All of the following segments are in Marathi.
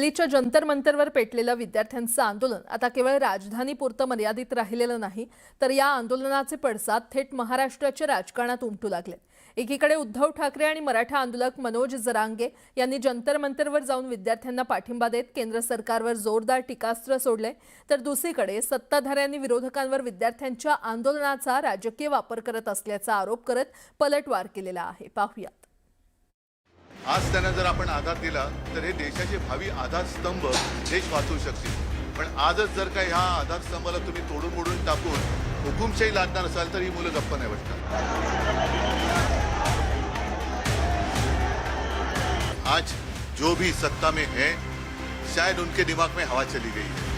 दिल्लीच्या जंतर मंतरवर पेटलेलं विद्यार्थ्यांचं आंदोलन आता केवळ राजधानीपुरतं मर्यादित राहिलेलं नाही, तर या आंदोलनाचे पडसाद थेट महाराष्ट्राच्या राजकारणात उमटू लागले। एकीकडे उद्धव ठाकरे आणि मराठा आंदोलक मनोज जरांगे यांनी जंतर मंतरवर जाऊन विद्यार्थ्यांना पाठिंबा देत केंद्र सरकारवर जोरदार टीकास्त्र सोडले, तर दुसरीकडे सत्ताधाऱ्यांनी विरोधकांवर विद्यार्थ्यांच्या आंदोलनाचा राजकीय वापर करत असल्याचा आरोप करत पलटवार केलेला आहे। पाहूयात। आज त्यांना जर आपण आधार दिला तर हे देशाचे भावी आधारस्तंभ देश वाचवू शकतील। पण आजच जर का ह्या आधारस्तंभाला तुम्ही तोडून मोडून टाकून हुकुमशाही लादणार असाल तर ही मुलं गप्प नाही बसणार। आज जो भी सत्ता में है शायद उनके दिमाग में हवा चली गई है।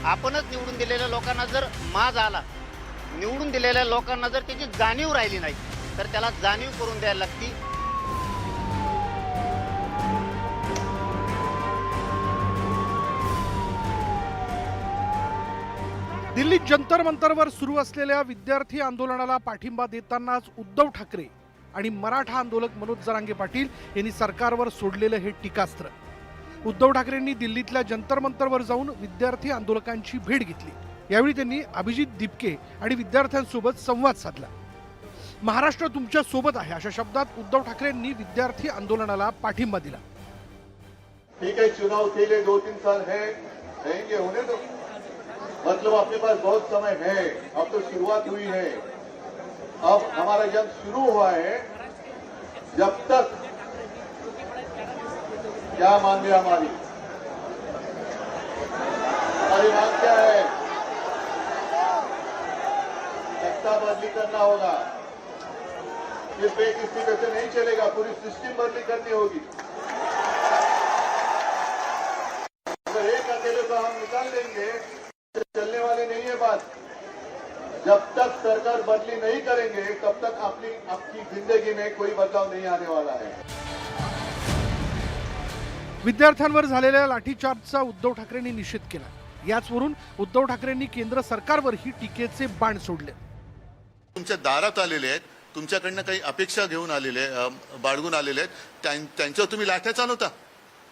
आपणच निवडून दिलेल्या लोकांना जर माज आला, निवडून दिलेल्या लोकांना जर त्याची जाणीव राहिली नाही तर त्याला जाणीव करून द्यायला लागती। दिल्लीत जंतर मंतरवर सुरू असलेल्या विद्यार्थी आंदोलनाला पाठिंबा देतानाच उद्धव ठाकरे आणि मराठा आंदोलक मनोज जरांगे पाटील यांनी सरकारवर सोडलेलं हे टीकास्त्र। उद्धव ठाकरेंनी दिल्लीतल्या जंतर मंतरवर जाऊन विद्यार्थी आंदोलकांची भेट घेतली। यावेळी त्यांनी अभिजित दीपके आणि विद्यार्थ्यांसोबत संवाद साधला। महाराष्ट्र तुमच्या सोबत आहे अशा शब्दात उद्धव ठाकरेंनी विद्यार्थी आंदोलनाला पाठिंबा दिला। ठीक है, चुनाव के लिए 2-3 साल रहेंगे, होने दो। मतलब अपने पास बहुत समय है, अब तो शुरुआत हुई है। अब हमारा जंग शुरू हुआ है। जब तक क्या मांग है हमारी मांग क्या है? सत्ता बदली करना होगा। सिर्फ एक इस्तीफे से नहीं चलेगा, पूरी सिस्टम बदली करनी होगी। अगर एक अकेले को हम निकाल देंगे तो चलने वाली नहीं है बात। जब तक सरकार बदली नहीं करेंगे तब तक आपकी जिंदगी में कोई बदलाव नहीं आने वाला है। विद्यार्थ्यांवर झालेल्या लाठीचार्जचा उद्धव ठाकरेंनी निषेध केला। याचवरून उद्धव ठाकरेंनी केंद्र सरकारवरही टीकेचे बाण सोडले। तुमच्या दारात आलेले आहेत, तुमच्याकडनं काही अपेक्षा घेऊन आलेले बाळगून आलेले आहेत, त्यांच्यावर तुम्ही लाठ्या चालवता।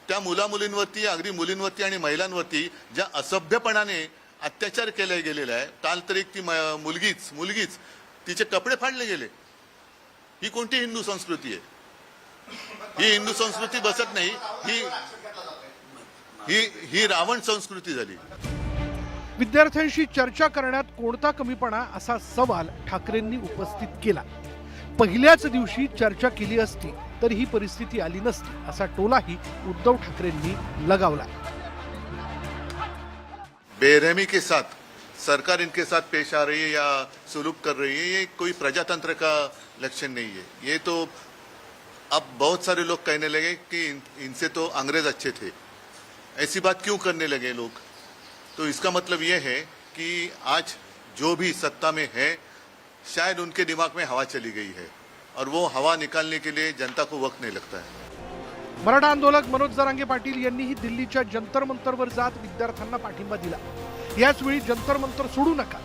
त्या मुलामुलींवरती, अगदी मुलींवरती आणि महिलांवरती ज्या असभ्यपणाने अत्याचार केले गेलेला आहे, काल तर एक ती मुलगीच तिचे कपडे फाडले गेले। ही कोणती हिंदू संस्कृती आहे? ही हिंदू संस्कृती बसत नाही, ही रावण संस्कृती झाली। विद्यार्थ्यांशी चर्चा करण्यात कोणता कमीपणा असा सवाल ठाकरेंनी उपस्थित केला। पहिल्याच दिवशी चर्चा केली असती तर ही परिस्थिती आली नसती असा टोलाही उद्धव ठाकरेंनी लगावला। बेरहमी के साथ सरकार इनके साथ पेश आ रही है या सुलूक कर रही है, ये कोई प्रजातंत्र का लक्षण नहीं है। ये तो अब बहुत सारे लोग कहने लगे कि इनसे तो अंग्रेज अच्छे थे। ऐसी बात क्यों करने लगे लोग? तो इसका मतलब ये है कि आज जो भी सत्ता में है शायद उनके दिमाग में हवा चली गई है और वो हवा निकालने के लिए जनता को वक्त नहीं लगता है। मराठा आंदोलक मनोज जरांगे पाटील यांनीही दिल्लीच्या जंतर मंतरवर जात विद्यार्थ्यांना पाठिंबा दिला। याचवेळी जंतर मंतर सोडू नका,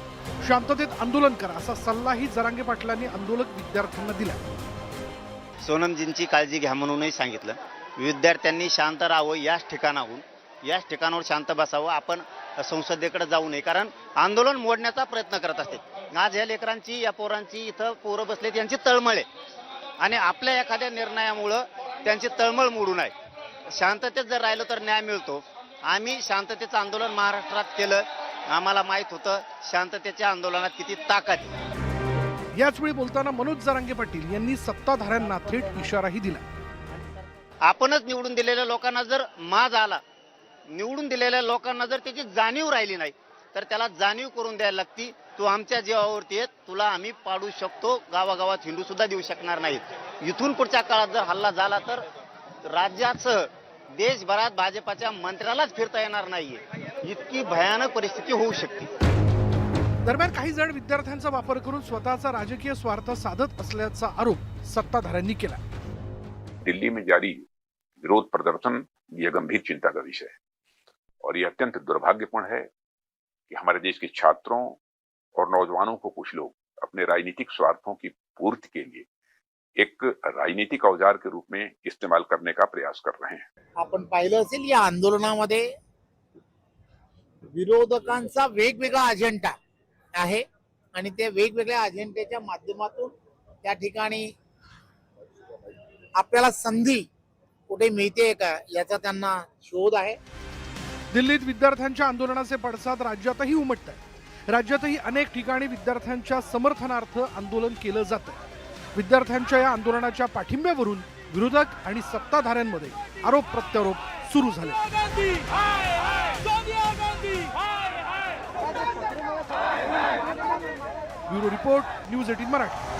शांततेत आंदोलन करा असा सल्लाही जरांगे पाटलांनी आंदोलक विद्यार्थ्यांना दिला। सोनमजींची काळजी घ्या म्हणूनही सांगितलं। विद्यार्थ्यांनी शांत राहावं, याच ठिकाणावर शांत बसावं। आपण संसदेकडे जाऊ नये, कारण आंदोलन मोडण्याचा प्रयत्न करत असते। आज या लेकरांची, या पोरांची, इथं पोरं बसले त्यांची तळमळ आहे आणि आपल्या एखाद्या निर्णयामुळं त्यांची तळमळ मोडू नये। शांततेत जर राहिलो तर न्याय मिळतो। आम्ही शांततेचं आंदोलन महाराष्ट्रात केलं, आम्हाला माहित होतं शांततेच्या आंदोलनात किती ताकद आहे। याचवेळी बोलताना मनोज जरांगे पाटील यांनी सत्ताधाऱ्यांना थेट इशाराही दिला। आपणच निवडून दिलेल्या लोकांना जर माज आला, निवडून दिलेल्या लोकांना जर त्याची जाणीव राहिली नाही तर त्याला जाणीव करून द्यायला लागती। तू आमच्या जीवावरती आहे, तुला आम्ही पाडू शकतो, गावागावात हिंदू सुद्धा देऊ शकणार नाहीत। इथून पुढच्या काळात जर हल्ला झाला तर राज्यासह देशभरात भाजपाच्या मंत्र्यालाच फिरता येणार नाहीये। इतकी भयानक परिस्थिती होऊ शकते। दरम्यान काही जण विद्यार्थ्यांचा वापर करून स्वतःचा राजकीय स्वार्थ साधत असल्याचा आरोप सत्ताधाऱ्यांनी केला। दिल्ली में जारी विरोध प्रदर्शन यह गंभीर चिंता का विषय है और यह अत्यंत दुर्भाग्यपूर्ण है कि हमारे देश के छात्रों और नौजवानों को कुछ लोग अपने राजनीतिक स्वार्थों की पूर्ति के लिए राजनीतिक औजार के रूप में इस्तेमाल करने का प्रयास कर रहे हैं। आपण पाहिलं असेल या आंदोलनामध्ये विरोधकांचा वेगवेगळा अजेंडा आहे आणि त्या वेगवेगळ्या अजेंड्याच्या माध्यमातून त्या ठिकाणी आपल्याला संधी कुठे मिळते का याचा त्यांना शोध आहे. दिल्लीत विद्यार्थ्यांच्या आंदोलनाचे पडसाद राज्यातही उमटत आहे. राज्यातही अनेक ठिकाणी विद्यार्थ्यांच्या समर्थनार्थ आंदोलन केलं जातं. विद्यार्थ्यांच्या या आंदोलनाच्या पाठिंब्यावरून विरोधक आणि सत्ताधाऱ्यांमध्ये आरोप प्रत्यारोप सुरू झाले. Bureau report, news 18 Marathi.